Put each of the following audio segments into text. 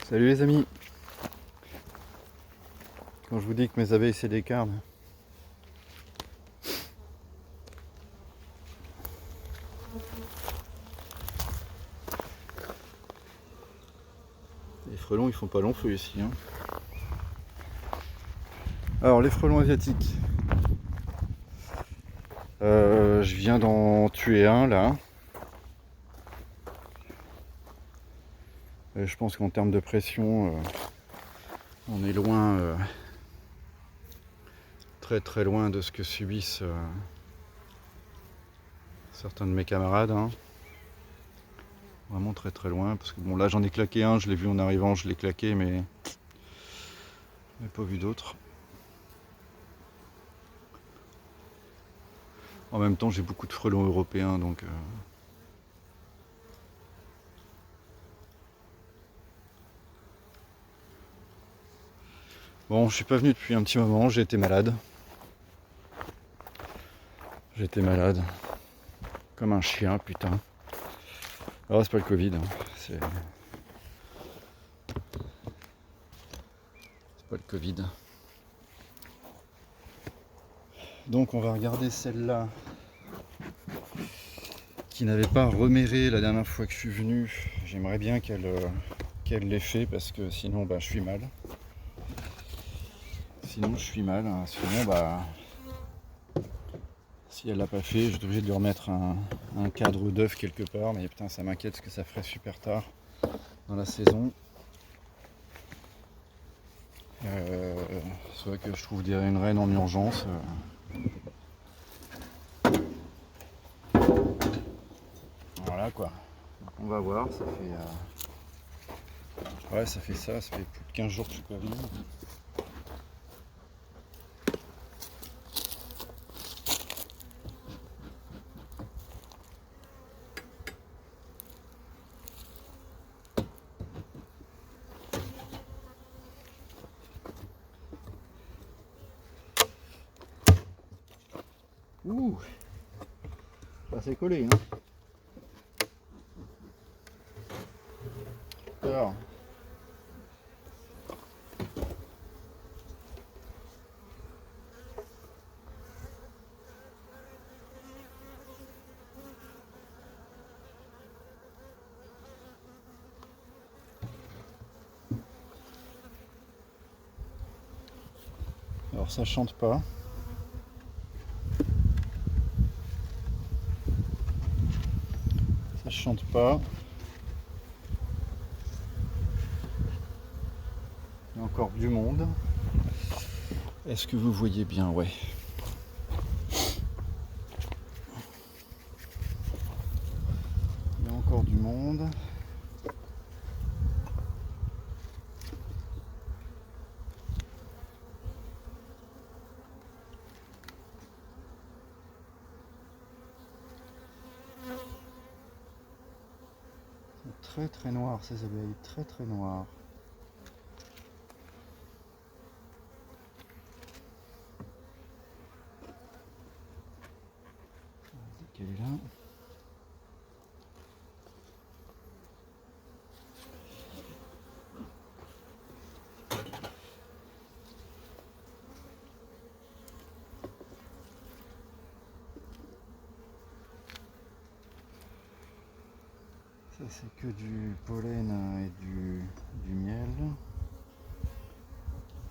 Salut les amis. Quand je vous dis que mes abeilles c'est des carnes, les frelons ils font pas long feu ici. Alors les frelons asiatiques, je viens d'en tuer un là. Je pense qu'en termes de pression, on est loin, très très loin de ce que subissent certains de mes camarades. Vraiment très très loin, parce que bon là j'en ai claqué un, je l'ai vu en arrivant, je l'ai claqué, mais pas vu d'autres. En même temps j'ai beaucoup de frelons européens, donc bon, je suis pas venu depuis un petit moment, j'ai été malade. J'étais malade. Comme un chien, putain. Alors c'est pas le Covid, c'est pas le Covid. Donc on va regarder celle-là qui n'avait pas reméré la dernière fois que je suis venu. J'aimerais bien qu'elle l'ait fait parce que sinon je suis mal. Sinon si elle l'a pas fait, je suis obligé de lui remettre un cadre d'œuf quelque part, mais putain ça m'inquiète parce que ça ferait super tard dans la saison. Soit que je trouve une reine en urgence. Voilà quoi. Donc on va voir, ça fait ça fait plus de 15 jours que je suis pas venu. Ouh, ça s'est collé. Alors, ça chante pas. Ça chante pas. Il y a encore du monde. Est-ce que vous voyez bien? Ouais. Il y a encore du monde. Très très noir ces abeilles, très très noires. Quelle est là? Ça c'est que du pollen et du miel.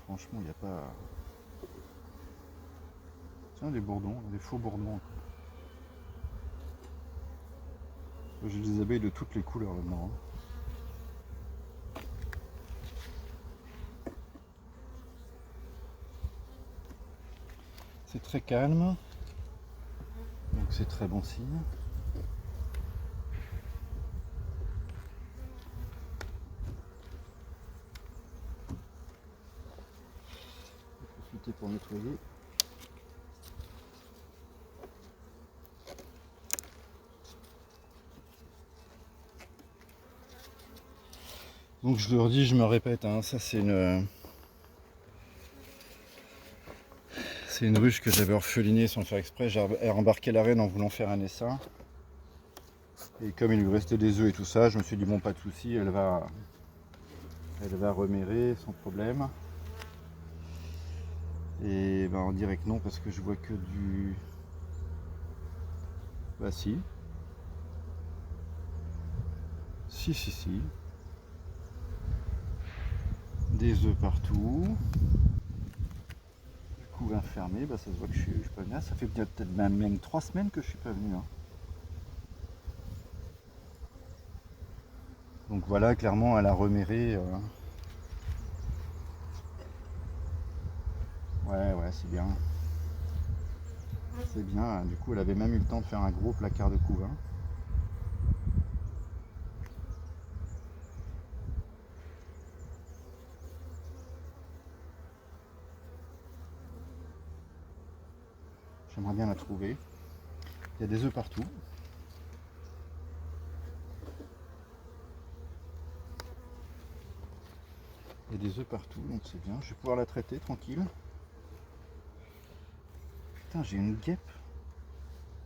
Franchement il n'y a pas... Tiens des bourdons, des faux bourdons. J'ai des abeilles de toutes les couleurs là-dedans. C'est très calme, donc c'est très bon signe. Je vais profiter pour nettoyer. Donc je leur dis, je me répète, ça c'est une ruche que j'avais orphelinée sans faire exprès. J'ai embarqué la reine en voulant faire un essaim. Et comme il lui restait des œufs et tout ça, je me suis dit bon pas de souci, elle va elle va remérer sans problème. Et ben on dirait que non parce que je vois que du... Bah si. Si. Des œufs partout. Du coup fermé, bah ça se voit que je suis pas venu. Ça fait peut-être même 3 semaines que je suis pas venu. Hein. Donc voilà, clairement elle a reméré. Ouais, c'est bien. C'est bien. Du coup elle avait même eu le temps de faire un gros placard de couvain. J'aimerais bien la trouver. Il y a des œufs partout. Il y a des œufs partout, donc c'est bien. Je vais pouvoir la traiter tranquille. Putain, j'ai une guêpe.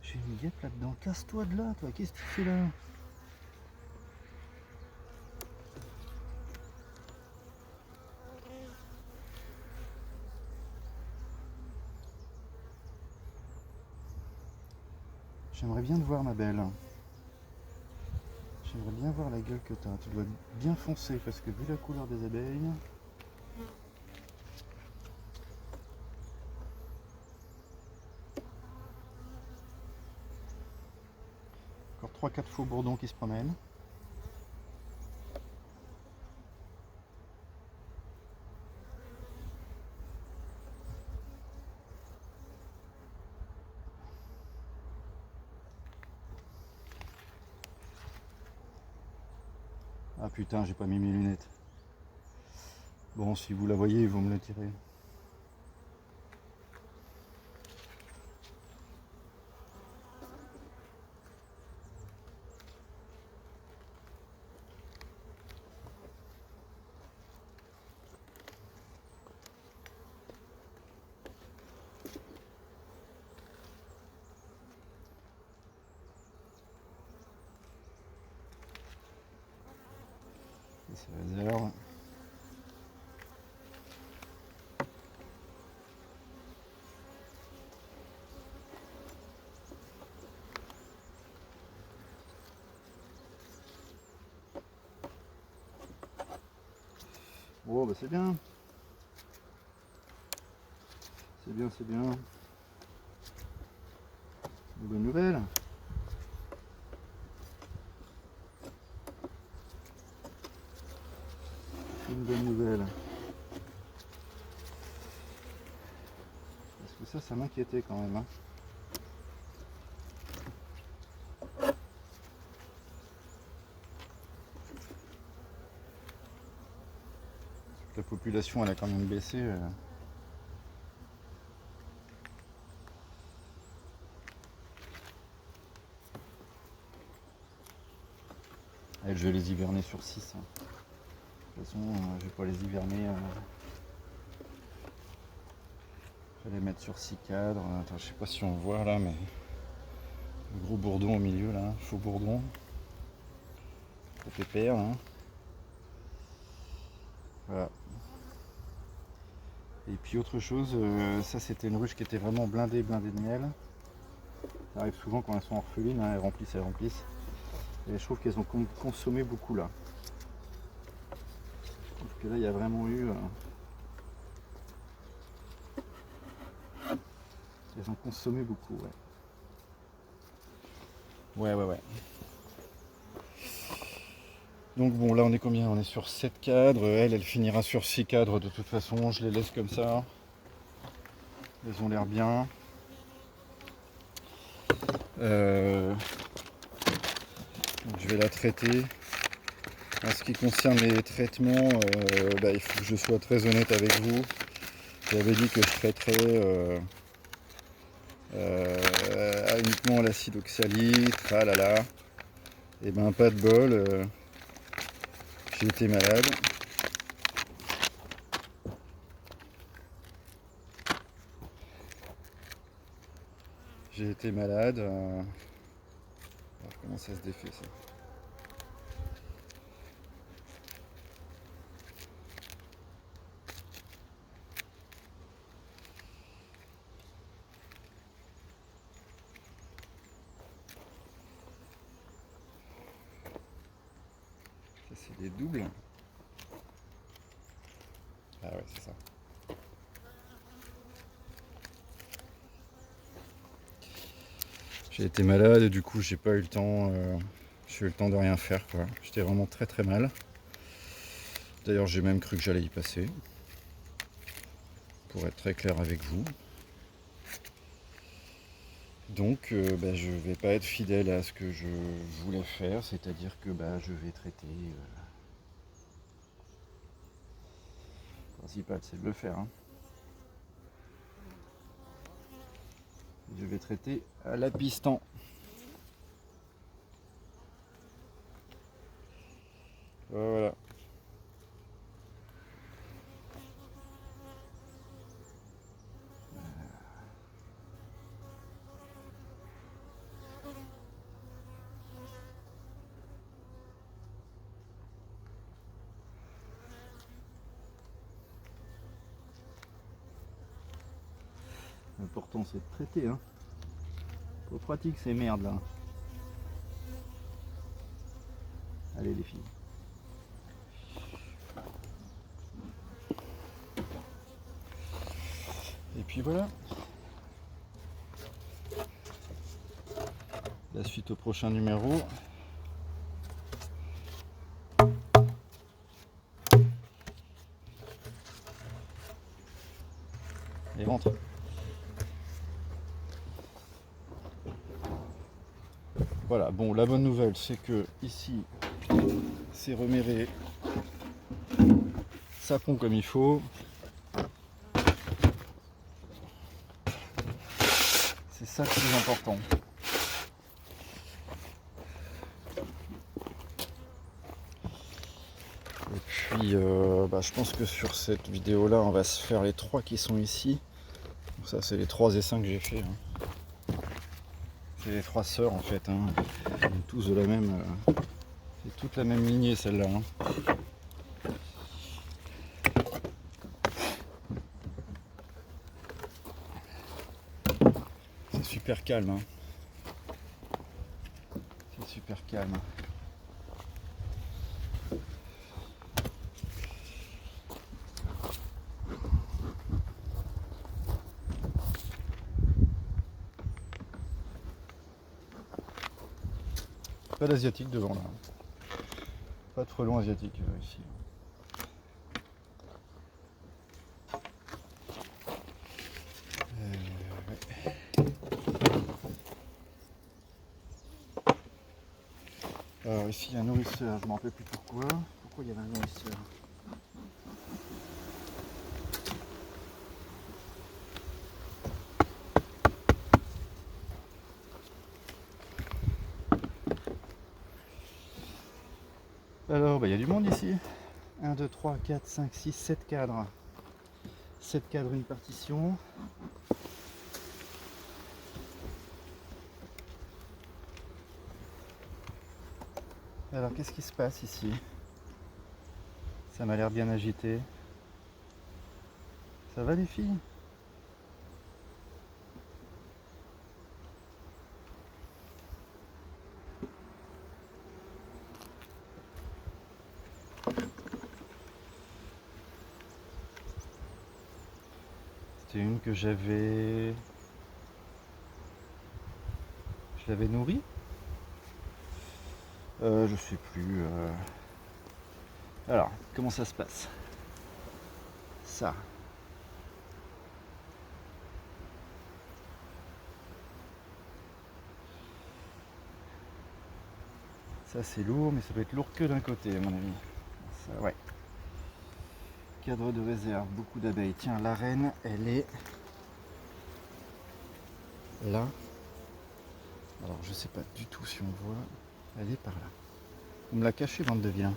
J'ai une guêpe là-dedans. Casse-toi de là, toi. Qu'est-ce que tu fais là? J'aimerais bien te voir, ma belle. J'aimerais bien voir la gueule que tu as. Tu dois bien foncer parce que vu la couleur des abeilles. Encore 3-4 faux bourdons qui se promènent. Ah putain, j'ai pas mis mes lunettes. Bon, si vous la voyez, vous me le direz. C'est réserve. Oh, bah c'est bien. C'est bien. Une bonne nouvelle. Une bonne nouvelle. Parce que ça m'inquiétait quand même. Hein. La population, elle a quand même baissé. Elle, je vais les hiverner sur 6. Hein. De toute façon, je vais pas les hiverner. Je vais les mettre sur 6 cadres. Attends, je sais pas si on voit là, mais le gros bourdon au milieu là, faux bourdon. Ça fait pépère. Hein. Voilà. Et puis autre chose, ça c'était une ruche qui était vraiment blindée de miel. Ça arrive souvent quand elles sont orphelines, hein, elles remplissent. Et je trouve qu'elles ont consommé beaucoup là. Je trouve que là il y a vraiment eu... elles ont consommé beaucoup, ouais. Ouais. Donc bon, là on est combien? On est sur 7 cadres. Elle finira sur 6 cadres de toute façon. Je les laisse comme ça. Elles ont l'air bien. Donc je vais la traiter. En ce qui concerne les traitements, il faut que je sois très honnête avec vous. J'avais dit que je traiterais uniquement l'acide oxalique, tralala. Et ben pas de bol, j'ai été malade. Alors comment ça se défait ça? C'est des doubles. Ah ouais, c'est ça. J'ai été malade et du coup j'ai pas eu le temps. J'ai eu le temps de rien faire quoi. J'étais vraiment très très mal. D'ailleurs j'ai même cru que j'allais y passer. Pour être très clair avec vous. Donc je vais pas être fidèle à ce que je voulais faire, c'est-à-dire que je vais traiter. Le principal c'est de le faire. Hein. Je vais traiter à la piston. Voilà. L'important c'est de traiter. Hein. Trop pratique ces merdes là. Allez les filles. Et puis voilà. La suite au prochain numéro. Et rentre. Voilà, bon, la bonne nouvelle, c'est que ici, c'est reméré. Ça pond comme il faut. C'est ça le plus important. Et puis, je pense que sur cette vidéo-là, on va se faire les 3 qui sont ici. Donc ça, c'est les 3 essaims que j'ai fait. Hein. C'est les 3 sœurs en fait. Hein. Tous de la même. C'est toute la même lignée celle-là. Hein. C'est super calme. Hein. C'est super calme. Pas d'asiatique devant là. Pas de frelon asiatique ici. Ouais. Alors ici il y a un nourrisseur, je ne me rappelle plus pourquoi. Pourquoi il y avait un nourrisseur? Alors il y a du monde ici. 1, 2, 3, 4, 5, 6, 7 cadres. 7 cadres, une partition. Alors qu'est-ce qui se passe ici? Ça m'a l'air bien agité. Ça va les filles? C'était une que j'avais... Je l'avais nourrie? Je sais plus. Alors, comment ça se passe? Ça. Ça c'est lourd, mais ça peut être lourd que d'un côté à mon avis. Ça, ouais. Cadre de réserve, beaucoup d'abeilles. Tiens, la reine, elle est là. Alors je sais pas du tout si on voit. Elle est par là. On me l'a caché, bande de vilains.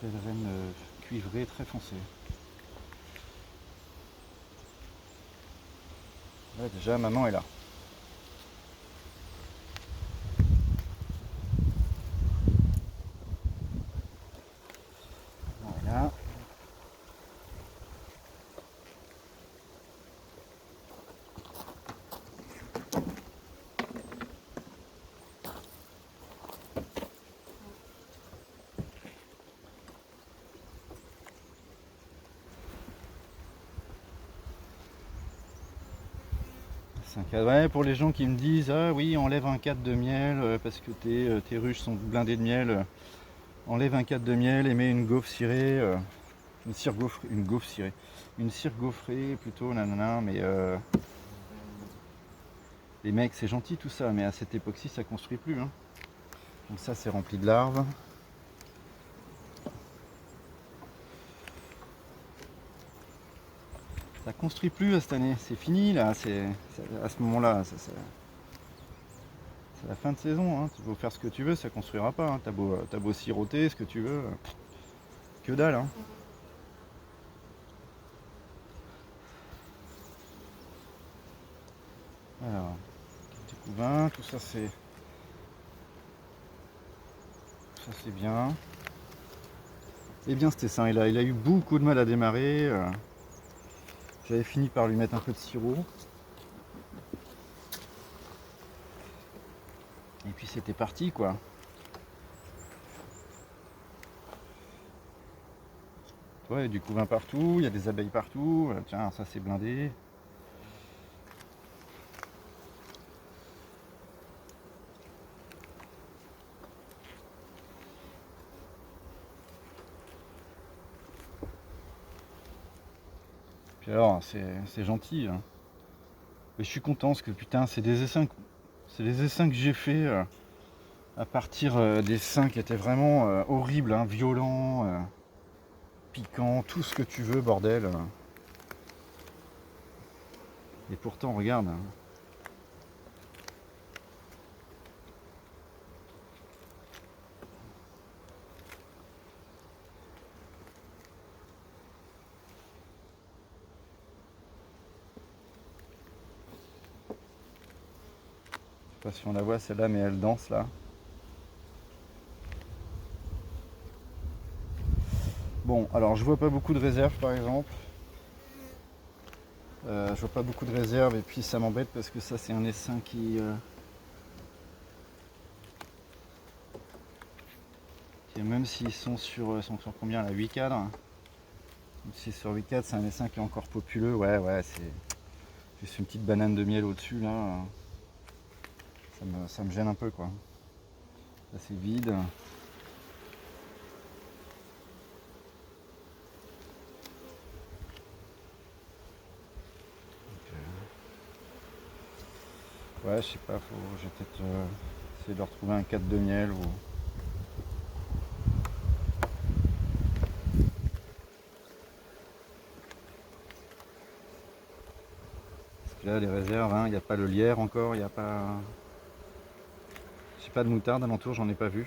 Belle reine cuivrée, très foncée. Ouais, déjà maman est là. Voilà. c'est un cadre. Ouais, pour les gens qui me disent ah oui, enlève un cadre de miel parce que tes ruches sont blindées de miel. Enlève un cadre de miel et mets une gaufre cirée, une cire gaufrée plutôt, nanana. Mais les mecs, c'est gentil tout ça, mais à cette époque-ci, ça construit plus. Hein. Donc ça, c'est rempli de larves. Ça construit plus cette année, c'est fini là, c'est à ce moment-là, c'est la fin de saison, hein. Tu peux faire ce que tu veux, ça construira pas, hein. T'as beau siroter, ce que tu veux, que dalle, hein. Alors, petit couvain, tout ça c'est bien. Et bien c'était ça, il a eu beaucoup de mal à démarrer. J'avais fini par lui mettre un peu de sirop. Et puis c'était parti quoi. Ouais, il y a du couvain partout, il y a des abeilles partout. Tiens, ça c'est blindé. Puis alors, c'est gentil. Hein. Mais je suis content parce que putain, c'est des essaims que j'ai fait à partir des seins qui étaient vraiment horribles, hein, violents, piquants, tout ce que tu veux, bordel. Et pourtant, regarde. Hein. Je sais pas si on la voit celle-là, mais elle danse là. Bon, alors je vois pas beaucoup de réserves par exemple. Je vois pas beaucoup de réserves et puis ça m'embête parce que ça c'est un essaim qui même s'ils sont sur combien là, 8 cadres. Même si sur 8 cadres c'est un essaim qui est encore populeux. Ouais, c'est juste une petite banane de miel au-dessus là. Ça me gêne un peu quoi. Là c'est vide. Ouais, je sais pas, je vais peut-être essayer de retrouver un cadre de miel ou. Parce que là les réserves, il n'y a pas le lierre encore, il n'y a pas. J'ai pas de moutarde alentour, j'en ai pas vu.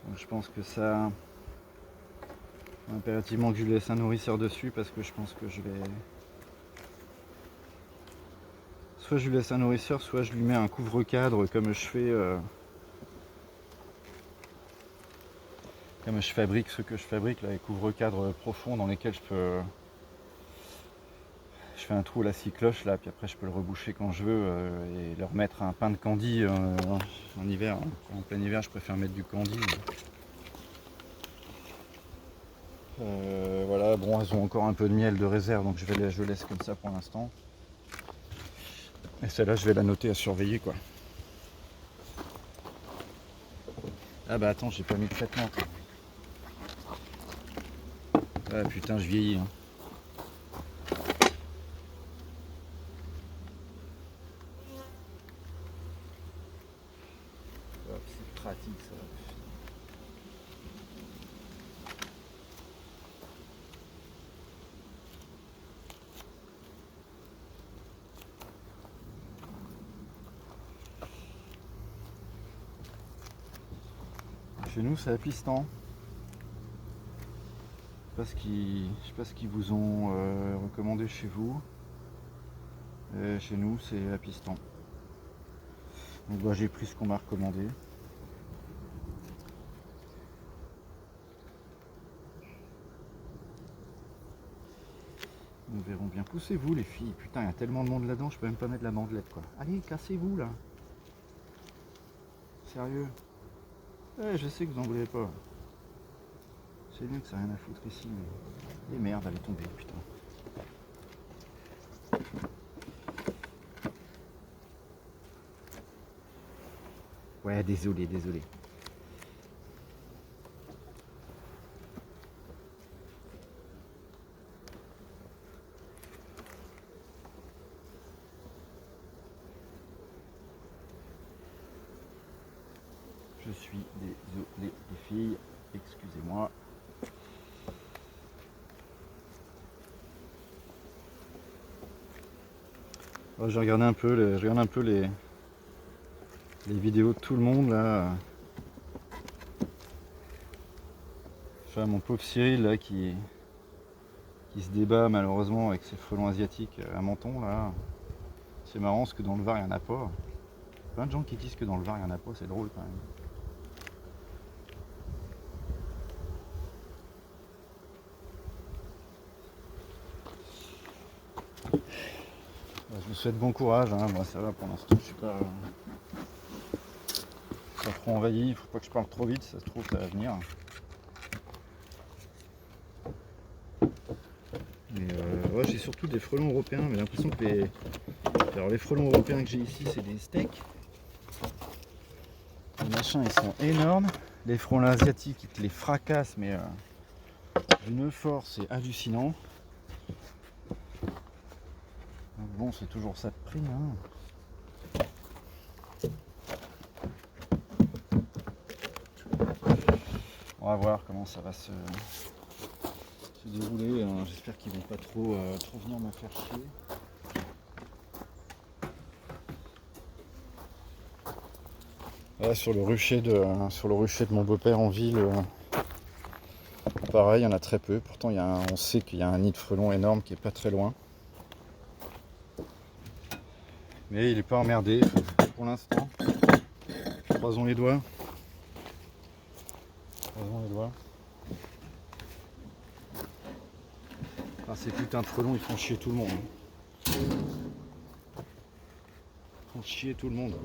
Donc je pense que ça. Impérativement que je lui laisse un nourrisseur dessus parce que je pense que je vais. Soit je lui laisse un nourrisseur, soit je lui mets un couvre-cadre comme je fais. Comme je fabrique ce que je fabrique là, les couvre-cadres profonds dans lesquels je peux. Je fais un trou à la scie cloche là, puis après je peux le reboucher quand je veux et leur mettre un pain de candy en hiver. Hein. En plein hiver, je préfère mettre du candy. Voilà, bon, elles ont encore un peu de miel de réserve, donc je laisse comme ça pour l'instant. Et celle-là, je vais la noter à surveiller quoi. Ah bah attends, j'ai pas mis de traitement. Ah putain, je vieillis. Hein. C'est pratique ça. Chez nous, c'est à piston. Je sais pas ce qu'ils vous ont recommandé chez vous. Et chez nous, c'est à piston. Donc bah, j'ai pris ce qu'on m'a recommandé. Nous verrons bien. Poussez-vous les filles. Putain, il y a tellement de monde là-dedans, je peux même pas mettre la bandelette quoi. Allez, cassez-vous là. Sérieux. Ouais, je sais que vous en voulez pas. Je sais bien que ça n'a rien à foutre ici, mais... Et merde, elle est tombée, putain. Ouais, désolé. Je suis désolé les filles, excusez-moi. Oh, j'ai regardé un peu, les vidéos de tout le monde là. Enfin, mon pauvre Cyril là qui se débat malheureusement avec ses frelons asiatiques à Menton là. C'est marrant parce que dans le Var il n'y en a pas. Plein de gens qui disent que dans le Var il n'y en a pas, c'est drôle quand même. Je vous souhaite bon courage, hein. Moi ça va pour l'instant, je suis pas trop envahi, il faut pas que je parle trop vite, ça se trouve ça va venir. Mais ouais, j'ai surtout des frelons européens, mais j'ai l'impression que les frelons européens que j'ai ici c'est des steaks. Les machins ils sont énormes. Les frelons asiatiques ils te les fracassent mais d'une force, c'est hallucinant. Donc bon, c'est toujours ça de prix, hein. On va voir comment ça va se dérouler. J'espère qu'ils vont pas trop venir me faire chier. Là, sur le rucher de mon beau-père en ville, pareil, il y en a très peu. Pourtant, on sait qu'il y a un nid de frelons énorme qui est pas très loin. Mais il est pas emmerdé pour l'instant. Croisons les doigts. Ah, ces putains de frelons, ils font chier tout le monde. Ils font chier tout le monde.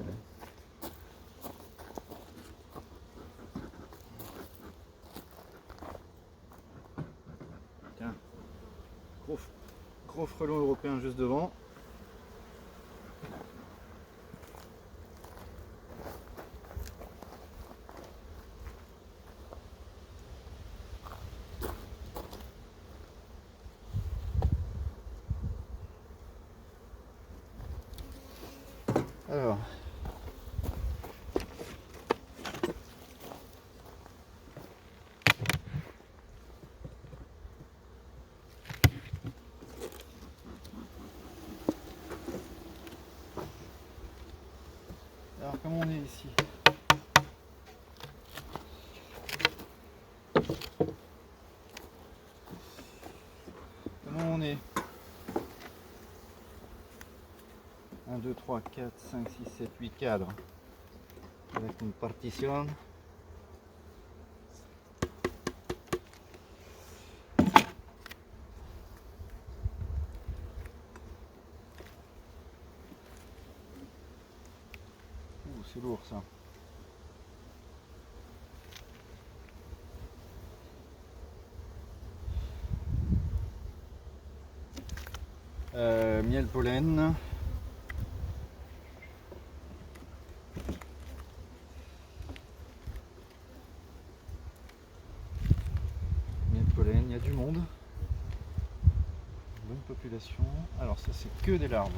Tiens, gros frelon européen juste devant. Alors, comment on est ici? Comment on est? 1, 2, 3, 4, 5, 6, 7, 8 cadres. Avec une partition. C'est lourd ça. Miel pollen. Miel pollen, il y a du monde. Bonne population. Alors ça c'est que des larves.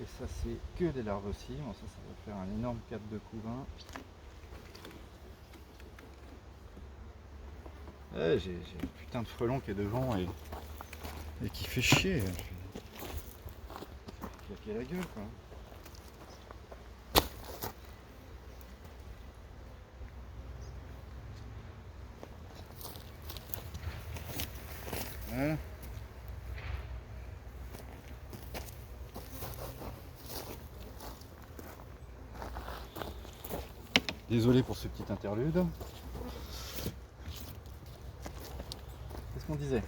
Et ça c'est que des larves aussi. Bon, ça va faire un énorme cadre de couvain. Ouais, j'ai un putain de frelon qui est devant et qui fait chier. Qui a la gueule quoi. Voilà. Désolé pour ce petit interlude. Qu'est-ce qu'on disait?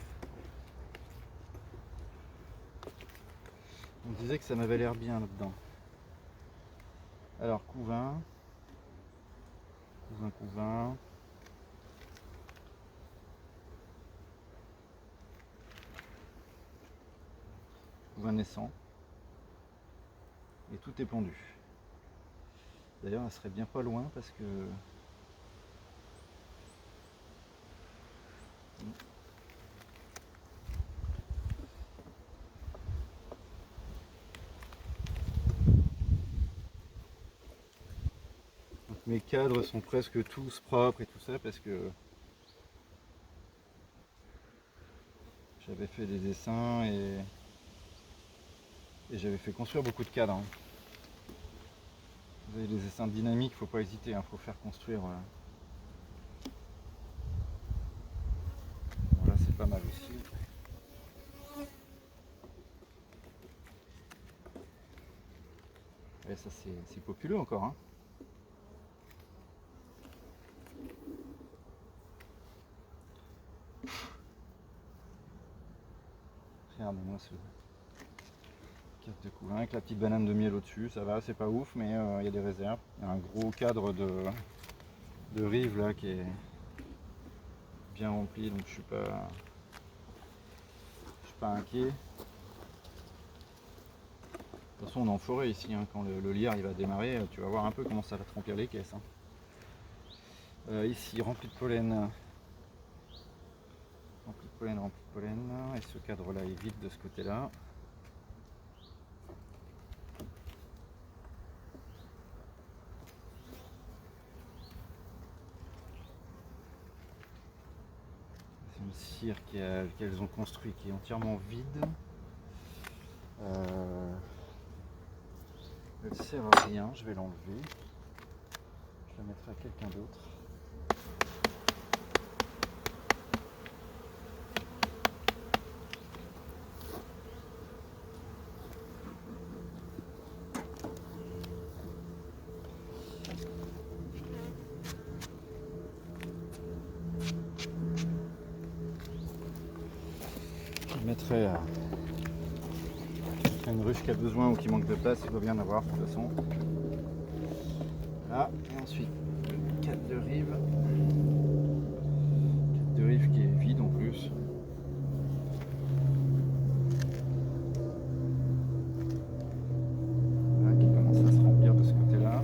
On disait que ça m'avait l'air bien là-dedans. Alors couvain. couvain naissant. Et tout est pendu. D'ailleurs, elle serait bien pas loin parce que... Donc, mes cadres sont presque tous propres et tout ça parce que j'avais fait des dessins et j'avais fait construire beaucoup de cadres. Hein. Vous avez les dessins dynamiques, faut pas hésiter, faut faire construire. Voilà, c'est pas mal aussi. Et ça c'est populeux encore. Hein. Regardez-moi ce carte de couvain avec la petite banane de miel au-dessus, ça va, c'est pas ouf, mais il y a des réserves. Il y a un gros cadre de rive là qui est bien rempli, donc je suis pas inquiet. De toute façon, on est en forêt ici, hein. Quand le lierre il va démarrer, tu vas voir un peu comment ça va te remplir les caisses. Hein. Ici, rempli de pollen. Rempli de pollen, rempli de pollen. Et ce cadre-là est vide de ce côté-là. C'est une cire qu'elles ont construit qui est entièrement vide. Elle ne sert à rien, je vais l'enlever. Je la mettrai à quelqu'un d'autre. Je mettrai une ruche qui a besoin ou qui manque de place, il doit bien en avoir de toute façon. Là, et ensuite le cadre de rive. Cadre de rive qui est vide en plus. Là, qui commence à se remplir de ce côté-là.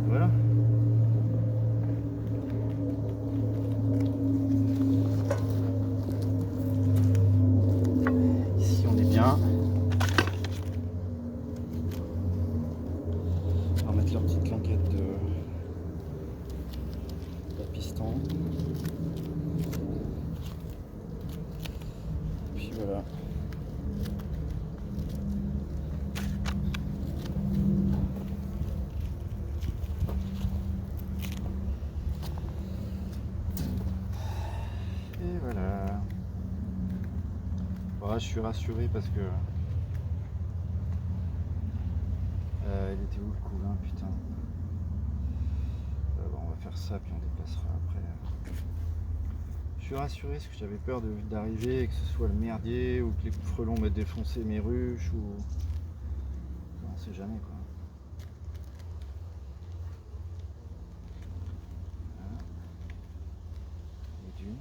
Voilà. Ici on est bien. On va mettre leur petite languette de piston. Puis voilà. Et voilà. Voilà, je suis rassuré parce que il était où le couvain, putain. Bon, on va faire ça puis on déplacera après. Je suis rassuré parce que j'avais peur d'arriver et que ce soit le merdier ou que les frelons m'aient défoncé mes ruches ou... On sait jamais quoi. Voilà. Les dunes.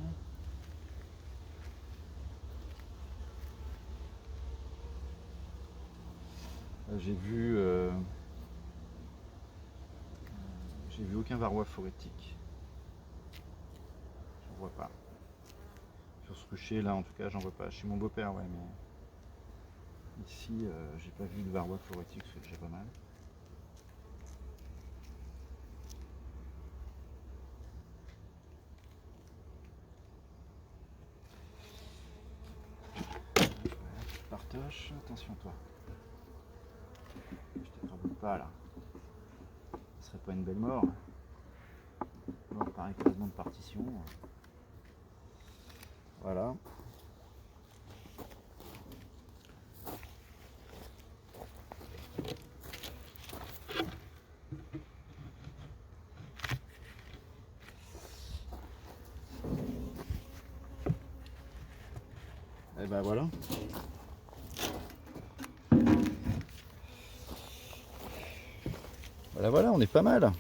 J'ai vu aucun varroa phorétique. J'en vois pas. Sur ce rucher là en tout cas j'en vois pas. Chez mon beau-père ouais, mais ici j'ai pas vu de varroa phorétique, c'est déjà pas mal. Partage, attention toi. Je t'écrabouille pas là. Ce serait pas une belle mort. Mort par écrasement de partition. Voilà. Et ben voilà. Voilà, on est pas mal.